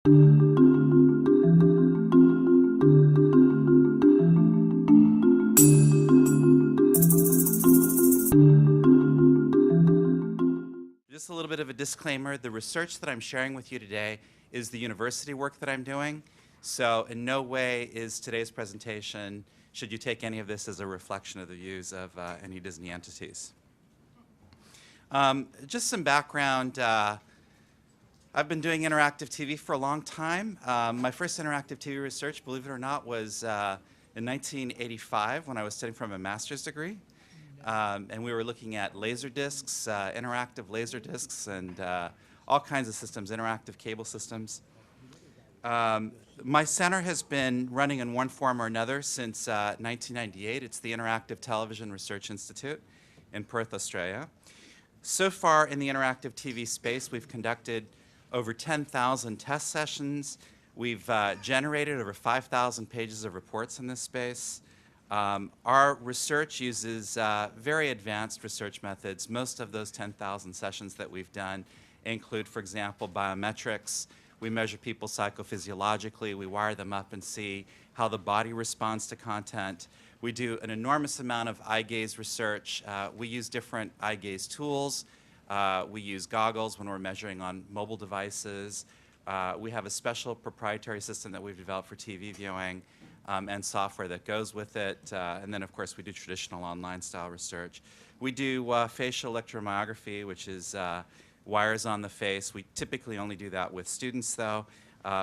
Just a little bit of a disclaimer. The research that I'm sharing with you today is the university work that I'm doing. So in no way is today's presentation, should you take any of this as a reflection of the views of any Disney entities. Just some background. I've been doing interactive TV for a long time. My first interactive TV research, believe it or not, was in 1985 when I was studying from a master's degree. And we were looking at laser discs, interactive laser discs, and all kinds of systems, interactive cable systems. My center has been running in one form or another since 1998. It's the Interactive Television Research Institute in Perth, Australia. So far in the interactive TV space, we've conducted over 10,000 test sessions. We've generated over 5,000 pages of reports in this space. Our research uses very advanced research methods. Most of those 10,000 sessions that we've done include, for example, biometrics. We measure people psychophysiologically. We wire them up and see how the body responds to content. We do an enormous amount of eye gaze research. We use different eye gaze tools. We use goggles when we're measuring on mobile devices. We have a special proprietary system that we've developed for TV viewing. And software that goes with it. And then, of course, we do traditional online-style research. We do facial electromyography, which is wires on the face. We typically only do that with students, though.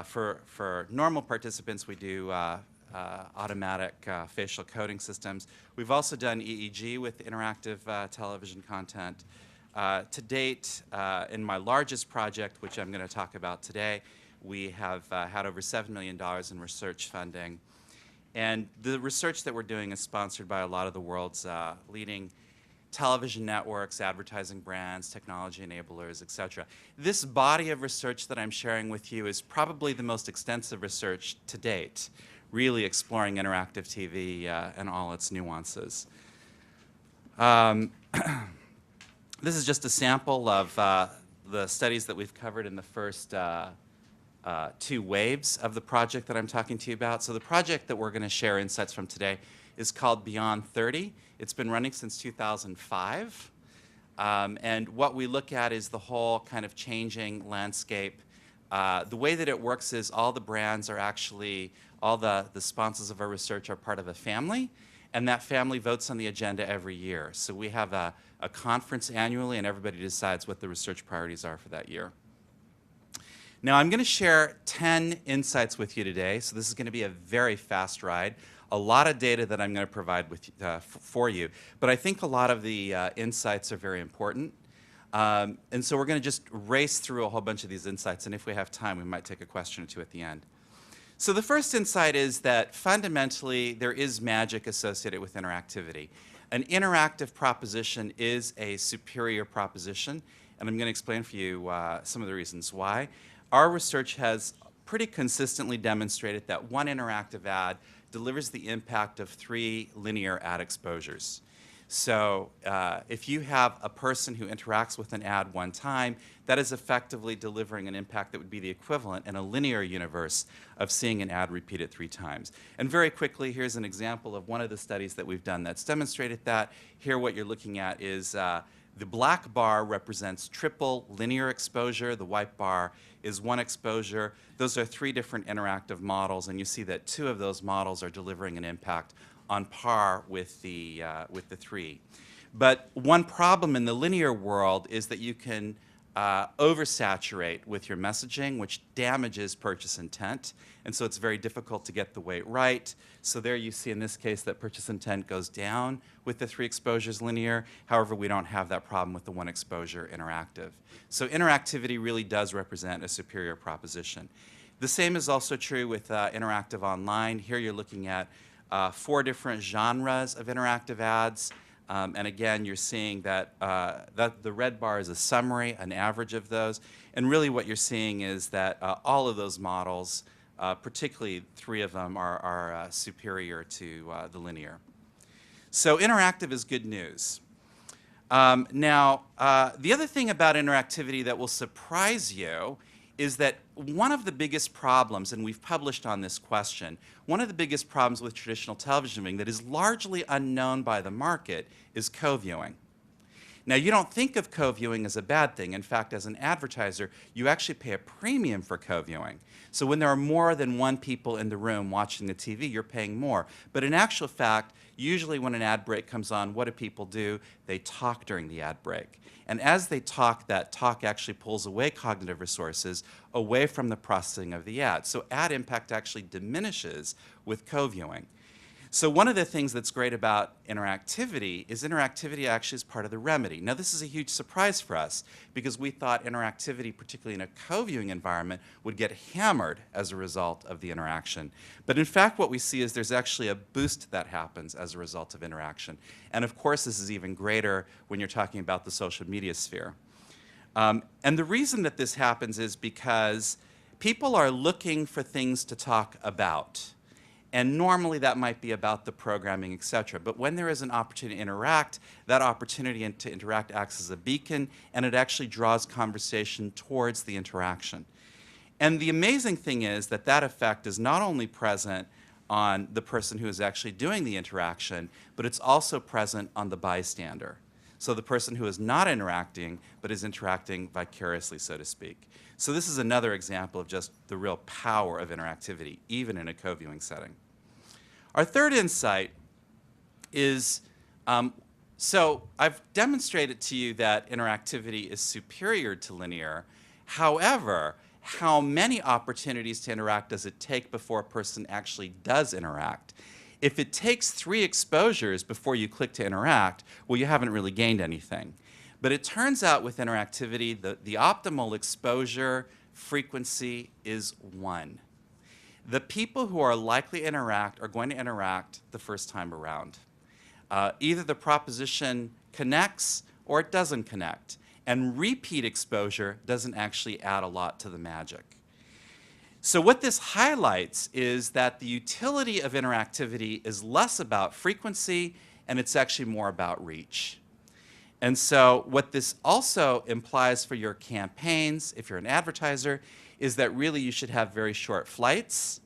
For normal participants, we do automatic facial coding systems. We've also done EEG with interactive television content. To date, in my largest project, which I'm going to talk about today, we have had over $7 million in research funding. And the research that we're doing is sponsored by a lot of the world's leading television networks, advertising brands, technology enablers, et cetera. This body of research that I'm sharing with you is probably the most extensive research to date, really exploring interactive TV and all its nuances. This is just a sample of the studies that we've covered in the first two waves of the project that I'm talking to you about. So the project that we're going to share insights from today is called Beyond 30. It's been running since 2005. And what we look at is the whole kind of changing landscape. The way that it works is all the brands are actually, all the sponsors of our research are part of a family, and that family votes on the agenda every year. So we have a conference annually, and everybody decides what the research priorities are for that year. Now, I'm going to share 10 insights with you today, so this is going to be a very fast ride. A lot of data that I'm going to provide with, for you, but I think a lot of the insights are very important. And so we're going to just race through a whole bunch of these insights, and if we have time, we might take a question or two at the end. So the first insight is that fundamentally there is magic associated with interactivity. An interactive proposition is a superior proposition, and I'm going to explain for you some of the reasons why. Our research has pretty consistently demonstrated that one interactive ad delivers the impact of 3 linear ad exposures. So if you have a person who interacts with an ad one time, that is effectively delivering an impact that would be the equivalent in a linear universe of seeing an ad repeated 3 times. And very quickly, here's an example of one of the studies that we've done that's demonstrated that. Here what you're looking at is the black bar represents triple linear exposure. The white bar is 1 exposure. Those are 3 different interactive models, and you see that 2 of those models are delivering an impact on par with the 3. But one problem in the linear world is that you can oversaturate with your messaging, which damages purchase intent. And so it's very difficult to get the weight right. So there you see in this case that purchase intent goes down with the 3 exposures linear. However, we don't have that problem with the 1 exposure interactive. So interactivity really does represent a superior proposition. The same is also true with interactive online. Here you're looking at 4 different genres of interactive ads. And again, you're seeing that, the red bar is a summary, an average of those. And really what you're seeing is that all of those models, particularly 3 of them, are superior to the linear. So interactive is good news. Now, the other thing about interactivity that will surprise you is that one of the biggest problems, and we've published on this question, one of the biggest problems with traditional television viewing that is largely unknown by the market is co-viewing. Now, you don't think of co-viewing as a bad thing. In fact, as an advertiser, you actually pay a premium for co-viewing. So when there are more than one people in the room watching the TV, you're paying more. But in actual fact, usually when an ad break comes on, what do people do? They talk during the ad break. And as they talk, that talk actually pulls away cognitive resources away from the processing of the ad. So ad impact actually diminishes with co-viewing. So one of the things that's great about interactivity is interactivity actually is part of the remedy. Now, this is a huge surprise for us because we thought interactivity, particularly in a co-viewing environment, would get hammered as a result of the interaction. But in fact, what we see is there's actually a boost that happens as a result of interaction. And of course, this is even greater when you're talking about the social media sphere. And the reason that this happens is because people are looking for things to talk about. And normally that might be about the programming, et cetera. But when there is an opportunity to interact, that opportunity to interact acts as a beacon, and it actually draws conversation towards the interaction. And the amazing thing is that that effect is not only present on the person who is actually doing the interaction, but it's also present on the bystander. So the person who is not interacting, but is interacting vicariously, so to speak. So this is another example of just the real power of interactivity, even in a co-viewing setting. Our third insight is, so I've demonstrated to you that interactivity is superior to linear. However, how many opportunities to interact does it take before a person actually does interact? If it takes 3 exposures before you click to interact, well, you haven't really gained anything. But it turns out with interactivity, the optimal exposure frequency is 1. The people who are likely to interact are going to interact the first time around. Either the proposition connects or it doesn't connect. And repeat exposure doesn't actually add a lot to the magic. So what this highlights is that the utility of interactivity is less about frequency, and it's actually more about reach. And so what this also implies for your campaigns, if you're an advertiser, is that really you should have very short flights,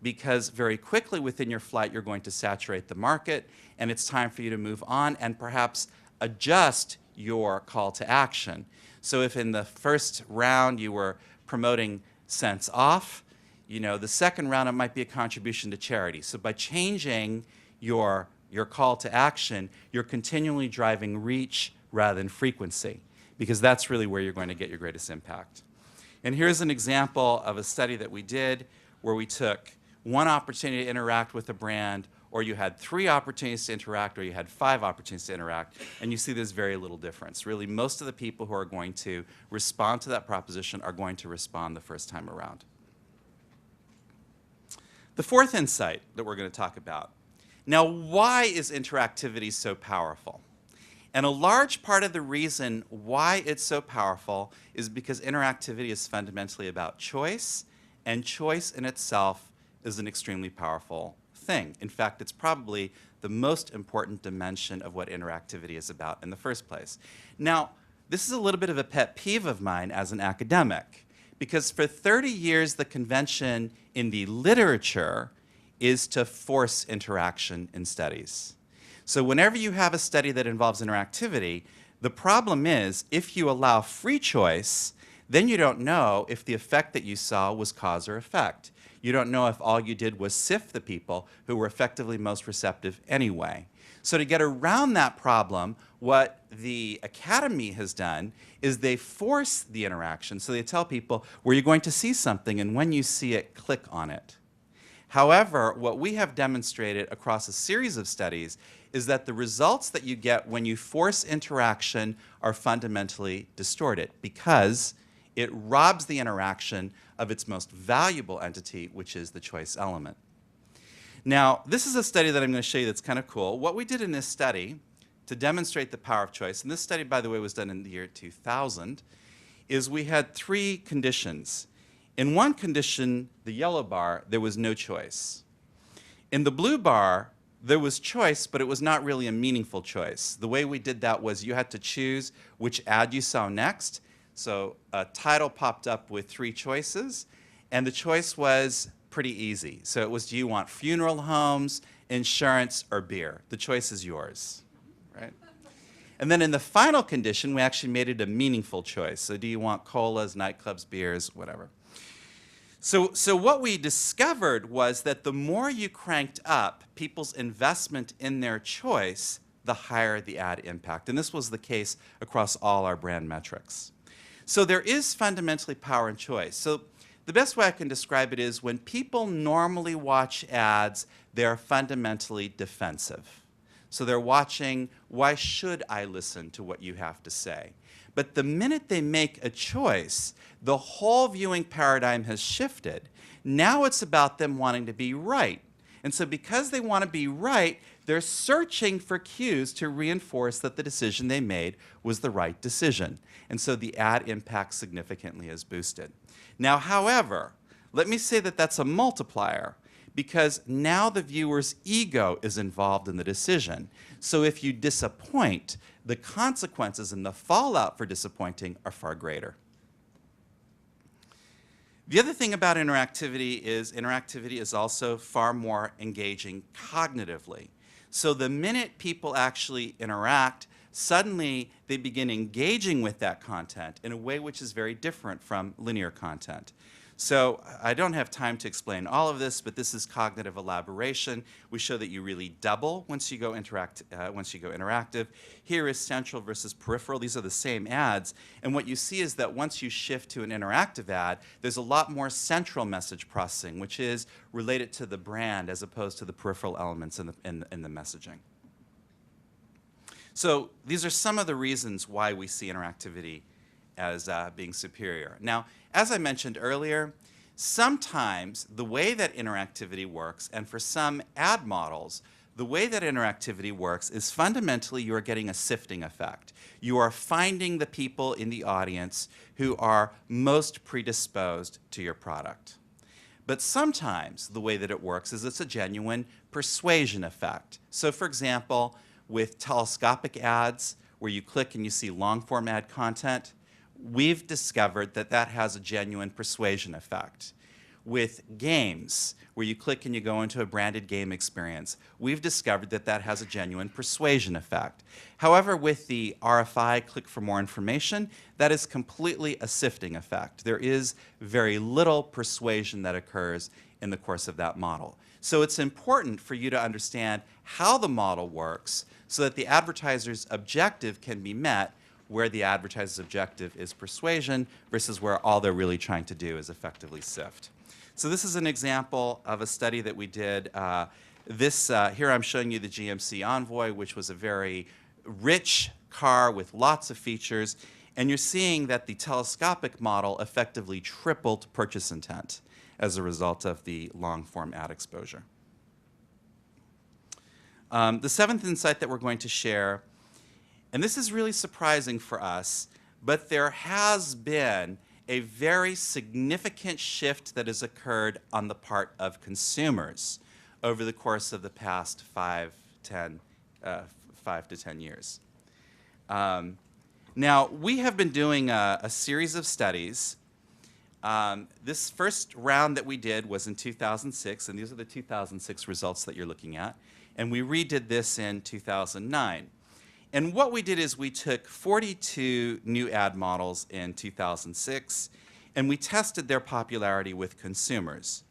because very quickly within your flight you're going to saturate the market, and it's time for you to move on and perhaps adjust your call to action. So if in the first round you were promoting cents off, you know, the second round it might be a contribution to charity. So by changing your call to action, you're continually driving reach rather than frequency, because that's really where you're going to get your greatest impact. And here's an example of a study that we did where we took 1 opportunity to interact with a brand, or you had 3 opportunities to interact, or you had 5 opportunities to interact, and you see there's very little difference. Really, most of the people who are going to respond to that proposition are going to respond the first time around. The fourth insight that we're going to talk about. Now, why is interactivity so powerful? And a large part of the reason why it's so powerful is because interactivity is fundamentally about choice, and choice in itself is an extremely powerful thing. In fact, it's probably the most important dimension of what interactivity is about in the first place. Now, this is a little bit of a pet peeve of mine as an academic, because for 30 years the convention in the literature is to force interaction in studies. So whenever you have a study that involves interactivity, the problem is if you allow free choice, then you don't know if the effect that you saw was cause or effect. You don't know if all you did was sift the people who were effectively most receptive anyway. So to get around that problem, what the academy has done is they force the interaction. So they tell people, well, you're going to see something, and when you see it, click on it. However, what we have demonstrated across a series of studies is that the results that you get when you force interaction are fundamentally distorted, because it robs the interaction of its most valuable entity, which is the choice element. Now, this is a study that I'm going to show you that's kind of cool. What we did in this study to demonstrate the power of choice, and this study, by the way, was done in the year 2000, is we had 3 conditions. In one condition, the yellow bar, there was no choice. In the blue bar, there was choice, but it was not really a meaningful choice. The way we did that was you had to choose which ad you saw next. So a title popped up with 3 choices, and the choice was pretty easy. So it was, do you want funeral homes, insurance, or beer? The choice is yours, right? And then in the final condition, we actually made it a meaningful choice. So do you want colas, nightclubs, beers, whatever? So what we discovered was that the more you cranked up people's investment in their choice, the higher the ad impact. And this was the case across all our brand metrics. So there is fundamentally power in choice. So the best way I can describe it is when people normally watch ads, they're fundamentally defensive. So they're watching, why should I listen to what you have to say? But the minute they make a choice, the whole viewing paradigm has shifted. Now it's about them wanting to be right. And so because they want to be right, they're searching for cues to reinforce that the decision they made was the right decision. And so the ad impact significantly is boosted. Now, however, let me say that that's a multiplier, because now the viewer's ego is involved in the decision. So if you disappoint, the consequences and the fallout for disappointing are far greater. The other thing about interactivity is also far more engaging cognitively. So the minute people actually interact, suddenly they begin engaging with that content in a way which is very different from linear content. So I don't have time to explain all of this, but this is cognitive elaboration. We show that you really double once you go interactive. Here is central versus peripheral. These are the same ads. And what you see is that once you shift to an interactive ad, there's a lot more central message processing, which is related to the brand as opposed to the peripheral elements in the messaging. So these are some of the reasons why we see interactivity as being superior. Now, as I mentioned earlier, sometimes the way that interactivity works, and for some ad models, the way that interactivity works is fundamentally you are getting a sifting effect. You are finding the people in the audience who are most predisposed to your product. But sometimes the way that it works is it's a genuine persuasion effect. So for example, with telescopic ads, where you click and you see long-form ad content, we've discovered that that has a genuine persuasion effect. With games, where you click and you go into a branded game experience, we've discovered that that has a genuine persuasion effect. However, with the RFI, click for more information, that is completely a sifting effect. There is very little persuasion that occurs in the course of that model. So it's important for you to understand how the model works so that the advertiser's objective can be met, where the advertiser's objective is persuasion versus where all they're really trying to do is effectively sift. So this is an example of a study that we did. Here I'm showing you the GMC Envoy, which was a very rich car with lots of features. And you're seeing that the telescopic model effectively tripled purchase intent as a result of the long-form ad exposure. The seventh insight that we're going to share, and this is really surprising for us, but there has been a very significant shift that has occurred on the part of consumers over the course of the past 5 to 10 years. Now, we have been doing a series of studies. This first round that we did was in 2006, and these are the 2006 results that you're looking at. And we redid this in 2009. And what we did is we took 42 new ad models in 2006, and we tested their popularity with consumers.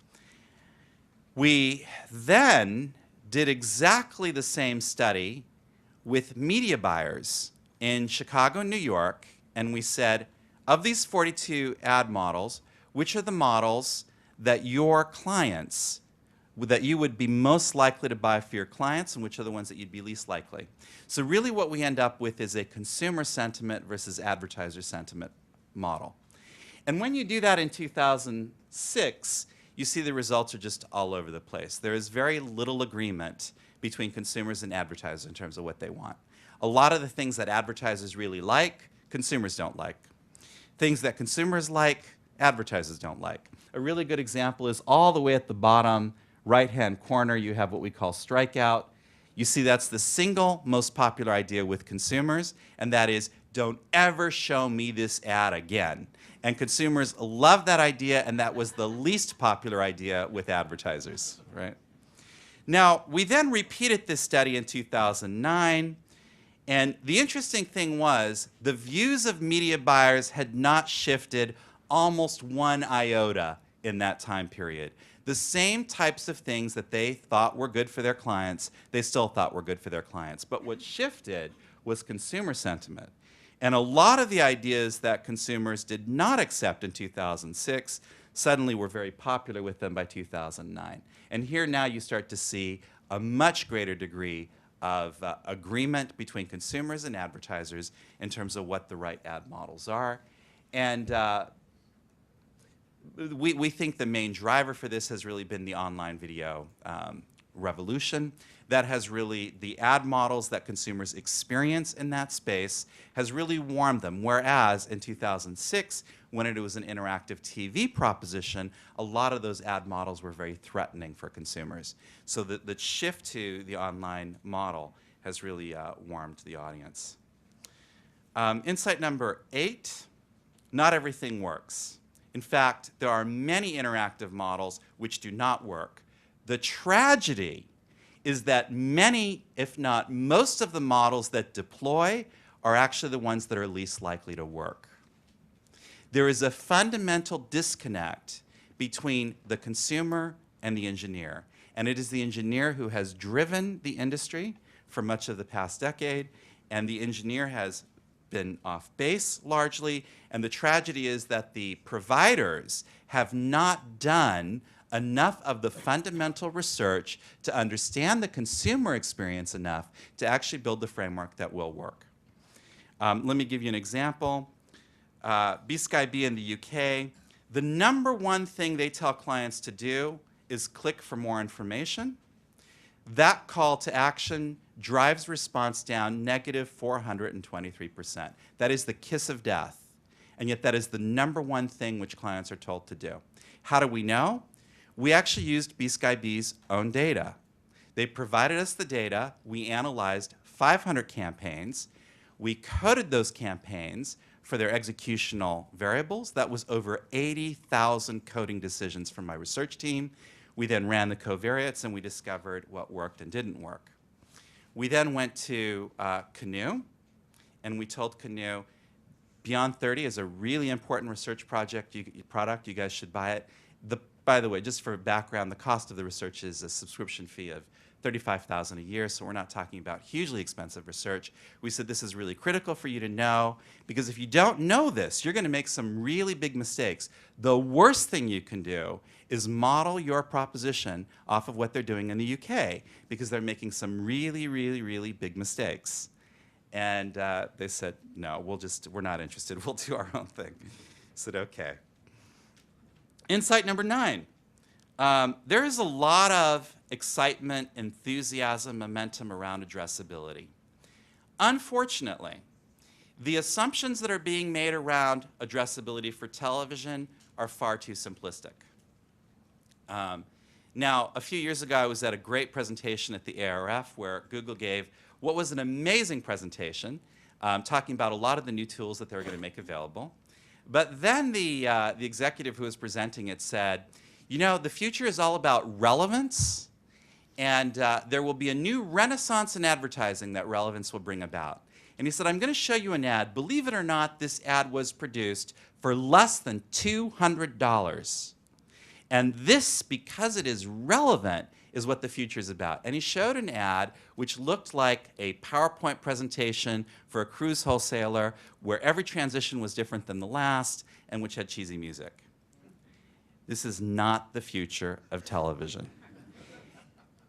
We then did exactly the same study with media buyers in Chicago, New York, and we said, of these 42 ad models, which are the models that your clients, that you would be most likely to buy for your clients, and which are the ones that you'd be least likely? So really what we end up with is a consumer sentiment versus advertiser sentiment model. And when you do that in 2006, you see the results are just all over the place. There is very little agreement between consumers and advertisers in terms of what they want. A lot of the things that advertisers really like, consumers don't like. Things that consumers like, advertisers don't like. A really good example is all the way at the bottom right-hand corner, you have what we call strikeout. You see that's the single most popular idea with consumers, and that is, don't ever show me this ad again. And consumers loved that idea, and that was the least popular idea with advertisers, right? Now, we then repeated this study in 2009, and the interesting thing was the views of media buyers had not shifted almost one iota in that time period. The same types of things that they thought were good for their clients, they still thought were good for their clients. But what shifted was consumer sentiment. And a lot of the ideas that consumers did not accept in 2006 suddenly were very popular with them by 2009. And here now you start to see a much greater degree of agreement between consumers and advertisers in terms of what the right ad models are. And we think the main driver for this has really been the online video revolution. That has really, the ad models that consumers experience in that space has really warmed them. Whereas in 2006, when it was an interactive TV proposition, a lot of those ad models were very threatening for consumers. So the shift to the online model has really warmed the audience. Insight number 8, not everything works. In fact, there are many interactive models which do not work. The tragedy is that many, if not most of the models that deploy are actually the ones that are least likely to work. There is a fundamental disconnect between the consumer and the engineer. And it is the engineer who has driven the industry for much of the past decade, and the engineer has been off base largely, and the tragedy is that the providers have not done enough of the fundamental research to understand the consumer experience enough to actually build the framework that will work. Let me give you an example. BSkyB in the UK, the number one thing they tell clients to do is click for more information. That call to action drives response down negative 423%. That is the kiss of death. And yet that is the number one thing which clients are told to do. How do we know? We actually used BSkyB's own data. They provided us the data. We analyzed 500 campaigns. We coded those campaigns for their executional variables. That was over 80,000 coding decisions from my research team. We then ran the covariates, and we discovered what worked and didn't work. We then went to Canoe, and we told Canoe, Beyond 30 is a really important research product. You guys should buy it. By the way, just for background, the cost of the research is a subscription fee of $35,000 a year, so we're not talking about hugely expensive research. We said this is really critical for you to know, because if you don't know this, you're going to make some really big mistakes. The worst thing you can do is model your proposition off of what they're doing in the UK, because they're making some really, really, really big mistakes. And they said, no, we're not interested. We'll do our own thing. I said, okay. Insight number 9. There is a lot of excitement, enthusiasm, momentum around addressability. Unfortunately, the assumptions that are being made around addressability for television are far too simplistic. Now, a few years ago, I was at a great presentation at the ARF where Google gave what was an amazing presentation, talking about a lot of the new tools that they were going to make available. But then the executive who was presenting it said, you know, the future is all about relevance, and there will be a new renaissance in advertising that relevance will bring about. And he said, I'm going to show you an ad. Believe it or not, this ad was produced for less than $200. And this, because it is relevant, is what the future is about. And he showed an ad which looked like a PowerPoint presentation for a cruise wholesaler where every transition was different than the last and which had cheesy music. This is not the future of television.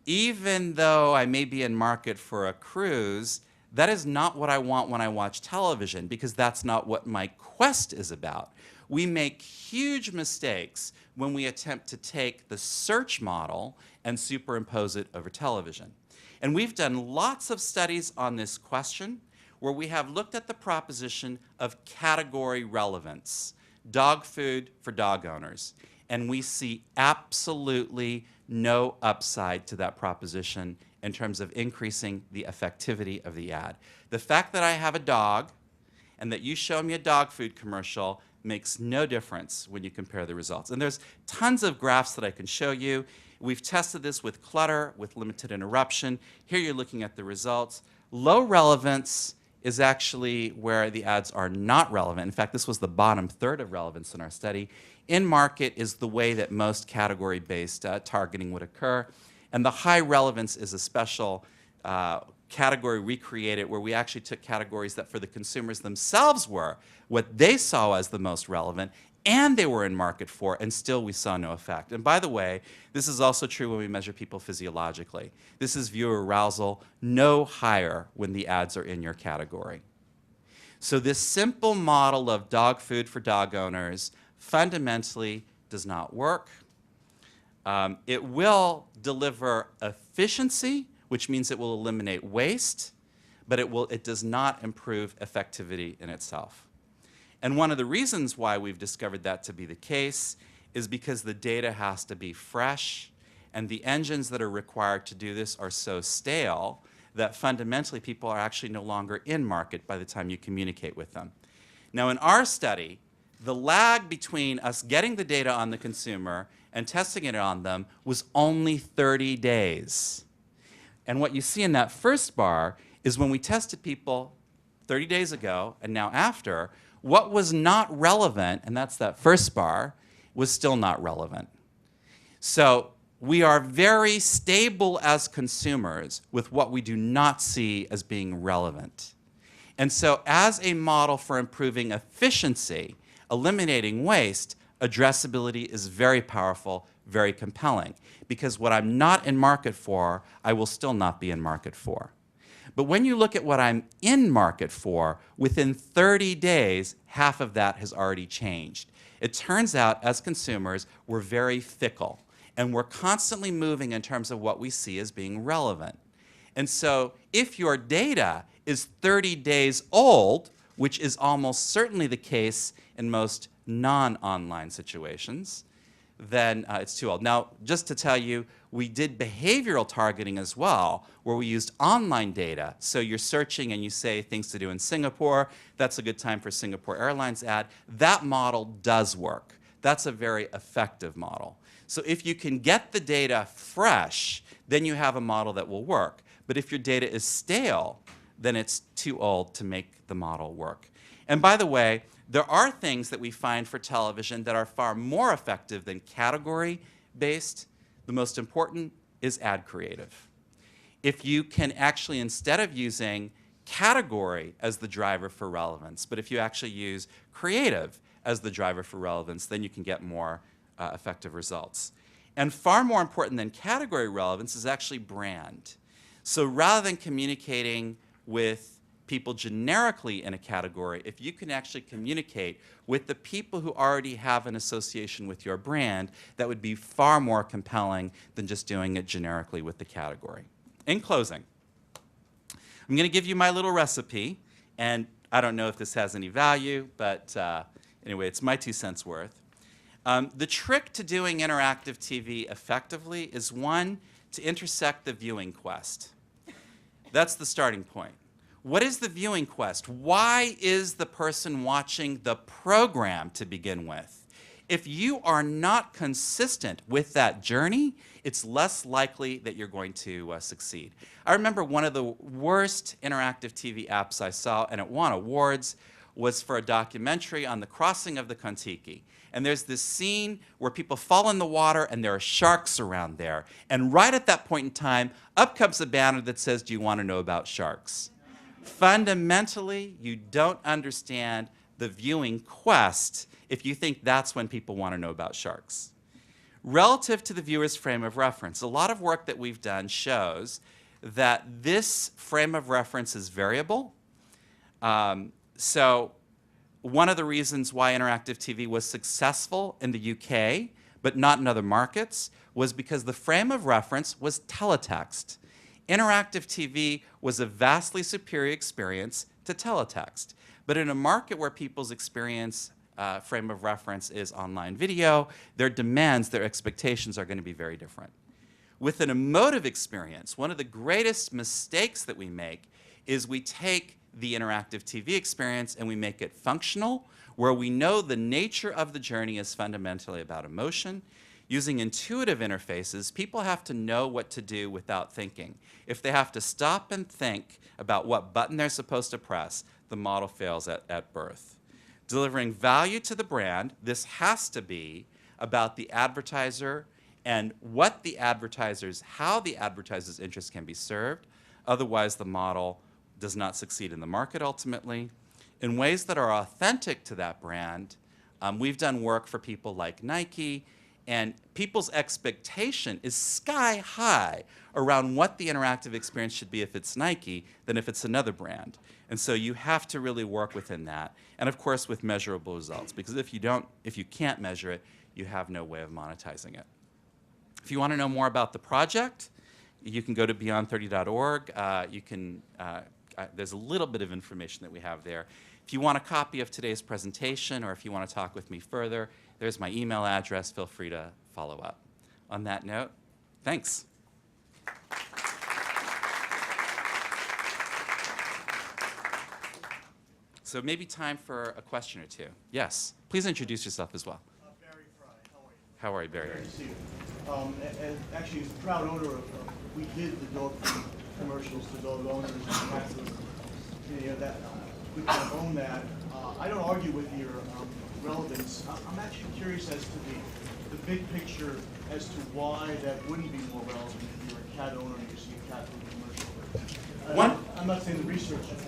Even though I may be in market for a cruise, that is not what I want when I watch television, because that's not what my quest is about. We make huge mistakes when we attempt to take the search model and superimpose it over television. And we've done lots of studies on this question where we have looked at the proposition of category relevance, dog food for dog owners. And we see absolutely no upside to that proposition in terms of increasing the effectivity of the ad. The fact that I have a dog and that you show me a dog food commercial makes no difference when you compare the results. And there's tons of graphs that I can show you. We've tested this with clutter, with limited interruption. Here you're looking at the results. Low relevance is actually where the ads are not relevant. In fact, this was the bottom third of relevance in our study. In market is the way that most category-based targeting would occur. And the high relevance is a special category we created where we actually took categories that for the consumers themselves were what they saw as the most relevant, and they were in market for, and still we saw no effect. And by the way, this is also true when we measure people physiologically. This is viewer arousal, no higher when the ads are in your category. So this simple model of dog food for dog owners fundamentally does not work. It will deliver efficiency, which means it will eliminate waste, but it does not improve effectivity in itself. And one of the reasons why we've discovered that to be the case is because the data has to be fresh, and the engines that are required to do this are so stale that fundamentally people are actually no longer in market by the time you communicate with them. Now in our study, the lag between us getting the data on the consumer and testing it on them was only 30 days. And what you see in that first bar is when we tested people 30 days ago and now after, what was not relevant, and that's that first bar, was still not relevant. So we are very stable as consumers with what we do not see as being relevant. And so as a model for improving efficiency, eliminating waste, addressability is very powerful, very compelling, because what I'm not in market for, I will still not be in market for. But when you look at what I'm in market for, within 30 days, half of that has already changed. It turns out, as consumers, we're very fickle, and we're constantly moving in terms of what we see as being relevant. And so if your data is 30 days old, which is almost certainly the case in most non-online situations, then it's too old. Now, just to tell you, we did behavioral targeting as well, where we used online data. So you're searching and you say things to do in Singapore. That's a good time for Singapore Airlines ad. That model does work. That's a very effective model. So if you can get the data fresh, then you have a model that will work. But if your data is stale, then it's too old to make the model work. And by the way, there are things that we find for television that are far more effective than category-based. The most important is ad creative. If you can actually, instead of using category as the driver for relevance, but if you actually use creative as the driver for relevance, then you can get more effective results. And far more important than category relevance is actually brand. So rather than communicating with people generically in a category, if you can actually communicate with the people who already have an association with your brand, that would be far more compelling than just doing it generically with the category. In closing, I'm going to give you my little recipe, and I don't know if this has any value, but anyway, it's my 2 cents worth. The trick to doing interactive TV effectively is, one, to intersect the viewing quest. That's the starting point. What is the viewing quest? Why is the person watching the program to begin with? If you are not consistent with that journey, it's less likely that you're going to succeed. I remember one of the worst interactive TV apps I saw, and it won awards, was for a documentary on the crossing of the Kontiki. And there's this scene where people fall in the water and there are sharks around there. And right at that point in time, up comes a banner that says, "Do you want to know about sharks?" Fundamentally, you don't understand the viewing quest if you think that's when people want to know about sharks. Relative to the viewer's frame of reference, a lot of work that we've done shows that this frame of reference is variable. So one of the reasons why interactive TV was successful in the UK, but not in other markets, was because the frame of reference was teletext. Interactive TV was a vastly superior experience to teletext. But in a market where people's experience frame of reference is online video, their demands, their expectations are going to be very different. With an emotive experience, one of the greatest mistakes that we make is we take the interactive TV experience and we make it functional, where we know the nature of the journey is fundamentally about emotion. Using intuitive interfaces, people have to know what to do without thinking. If they have to stop and think about what button they're supposed to press, the model fails at birth. Delivering value to the brand, this has to be about the advertiser and how the advertiser's interests can be served. Otherwise, the model does not succeed in the market ultimately. In ways that are authentic to that brand, we've done work for people like Nike, and people's expectation is sky high around what the interactive experience should be if it's Nike than if it's another brand. And so you have to really work within that. And of course with measurable results, because if you can't measure it, you have no way of monetizing it. If you want to know more about the project, you can go to beyond30.org. There's a little bit of information that we have there. If you want a copy of today's presentation, or if you want to talk with me further, there's my email address. Feel free to follow up. On that note, thanks. So maybe time for a question or two. Yes, please introduce yourself as well. Barry Fry, how are you? How are you, Barry? Great to see you. And actually, as a proud owner of, we did the dog food commercials to dog owners and cats, that we kind of own that. I don't argue with your relevance. I'm actually curious as to the big picture as to why that wouldn't be more relevant if you're a cat owner and you see a cat food commercial. I'm not saying the research is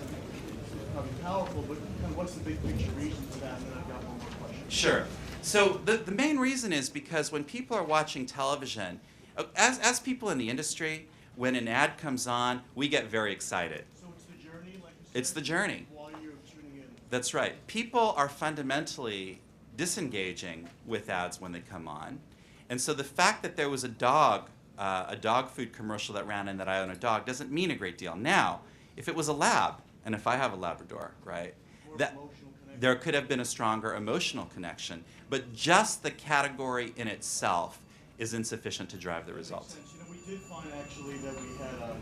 probably powerful, but kind of what's the big picture reason for that? And then I've got one more question. Sure. So the main reason is because when people are watching television, as people in the industry, when an ad comes on, we get very excited. So it's the journey, like you said? It's the journey. While you're tuning in. That's right. People are fundamentally disengaging with ads when they come on. And so the fact that there was a dog food commercial that ran and that I own a dog doesn't mean a great deal. Now, if it was a lab, and if I have a Labrador, right, there could have been a stronger emotional connection. But just the category in itself is insufficient to drive the results. You know, we did find actually that we had a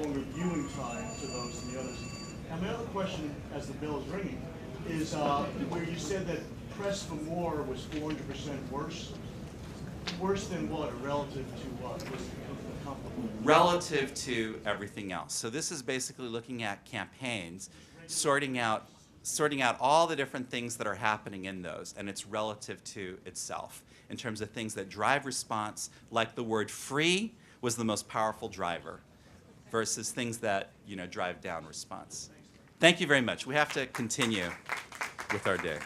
longer viewing time to those than the others. And my other question, as the bell is ringing, is where you said that Press for More was 400% worse. Worse than what, or relative to what? Was the comparable? Relative to everything else. So this is basically looking at campaigns, sorting out all the different things that are happening in those, and it's relative to itself in terms of things that drive response, like the word free was the most powerful driver versus things that drive down response. Thank you very much. We have to continue with our day.